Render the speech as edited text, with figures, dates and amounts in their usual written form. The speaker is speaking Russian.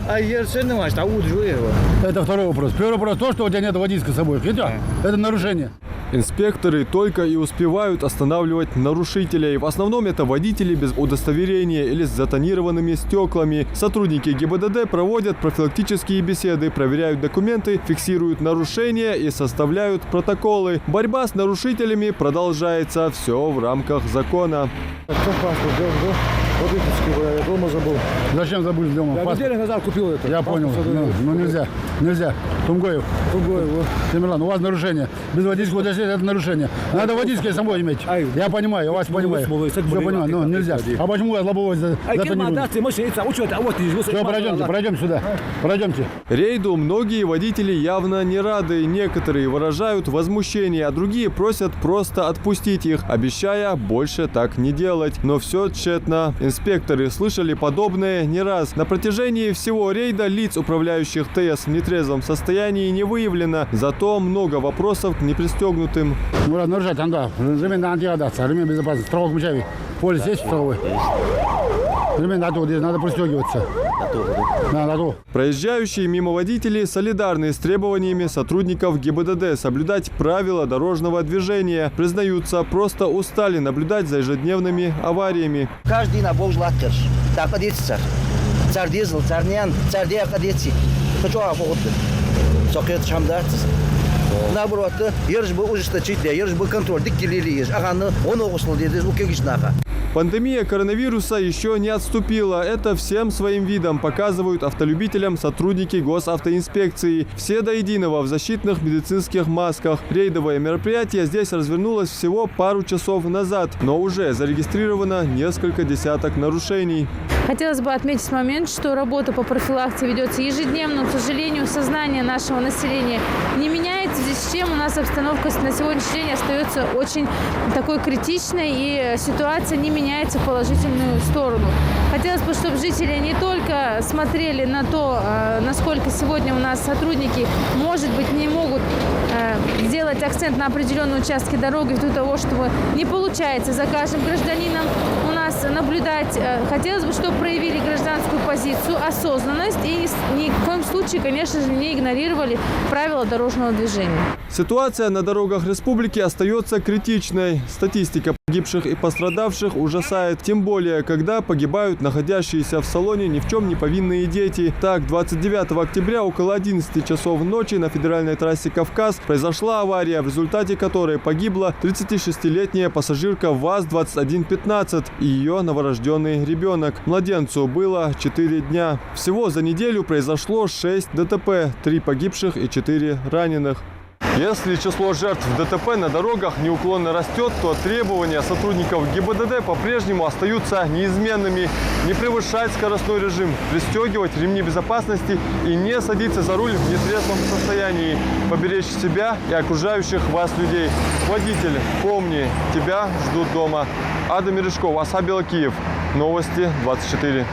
Это второй вопрос. Первый вопрос то, что у тебя нет водительской с собой. Это нарушение. Инспекторы только и успевают останавливать нарушителей. В основном это водители без удостоверения или с затонированными стеклами. Сотрудники ГИБДД проводят профилактические беседы, проверяют документы, фиксируют нарушения и составляют протоколы. Борьба с нарушителями продолжается. Все в рамках закона. Я дома забыл. Зачем забыл дома? Я неделю назад купил это. Я понял. Ну нельзя. Тумгоев. Тамерлан, у вас нарушение. Без водительского удостоверения это нарушение. Надо водительское с собой иметь. Я понимаю, я вас понимаю. Все понимаю, но нельзя. А почему я лобовой затонирую? Все, пройдем сюда. Пройдемте. Рейду многие водители явно не рады. Некоторые выражают возмущение, а другие просят просто отпустить их, обещая больше так не делать. Но все тщетно. Инспекторы слышали подобное не раз. На протяжении всего рейда лиц, управляющих ТС в нетрезвом состоянии, не выявлено. Зато много вопросов к непристегнутым. Мурат, нарушать, анда. Ремень на антиадация, ремень безопасности. Страховок мчави. Полис есть страховой? Ремень на то, здесь надо пристегиваться. Проезжающие мимо водители солидарны с требованиями сотрудников ГИБДД соблюдать правила дорожного движения. Признаются, просто устали наблюдать за ежедневными авариями. Каждый на бог жлаттер. Так одеться. Царь дизель, царь нян, царь деяк одеться. Хочу охоту. Сокет шамдартс. Наоборот, ерж бы ужесточить, ерж бы контроль, диктилили ешь. Ага, он огуслал, дедес, укегишнаха. Пандемия коронавируса еще не отступила. Это всем своим видом показывают автолюбителям сотрудники госавтоинспекции. Все до единого в защитных медицинских масках. Рейдовое мероприятие здесь развернулось всего пару часов назад, но уже зарегистрировано несколько десяток нарушений. Хотелось бы отметить момент, что работа по профилактике ведется ежедневно. К сожалению, сознание нашего населения не меняется, в связи с чем у нас обстановка на сегодняшний день остается очень такой критичной, и ситуация не меняется в положительную сторону. Хотелось бы, чтобы жители не только смотрели на то, насколько сегодня у нас сотрудники, может быть, не могут сделать акцент на определенные участки дороги, ввиду того, что не получается за каждым гражданином у нас наблюдать. Хотелось бы, чтобы проявили гражданскую позицию, осознанность и ни в коем случае, конечно же, не игнорировали правила дорожного движения. Ситуация на дорогах республики остается критичной. Статистика погибших и пострадавших ужасает, тем более, когда погибают находящиеся в салоне ни в чем не повинные дети. Так, 29 октября около 11 часов ночи на федеральной трассе Кавказ произошла авария, в результате которой погибла 36-летняя пассажирка ВАЗ-2115 и ее новорожденный ребенок. Младенцу было 4 дня. Всего за неделю произошло 6 ДТП, 3 погибших и 4 раненых. Если число жертв ДТП на дорогах неуклонно растет, то требования сотрудников ГИБДД по-прежнему остаются неизменными. Не превышать скоростной режим, пристегивать ремни безопасности и не садиться за руль в нетрезвом состоянии. Поберечь себя и окружающих вас людей. Водитель, помни, тебя ждут дома. Адам Мережков, Асаб Белокиев. Новости 24.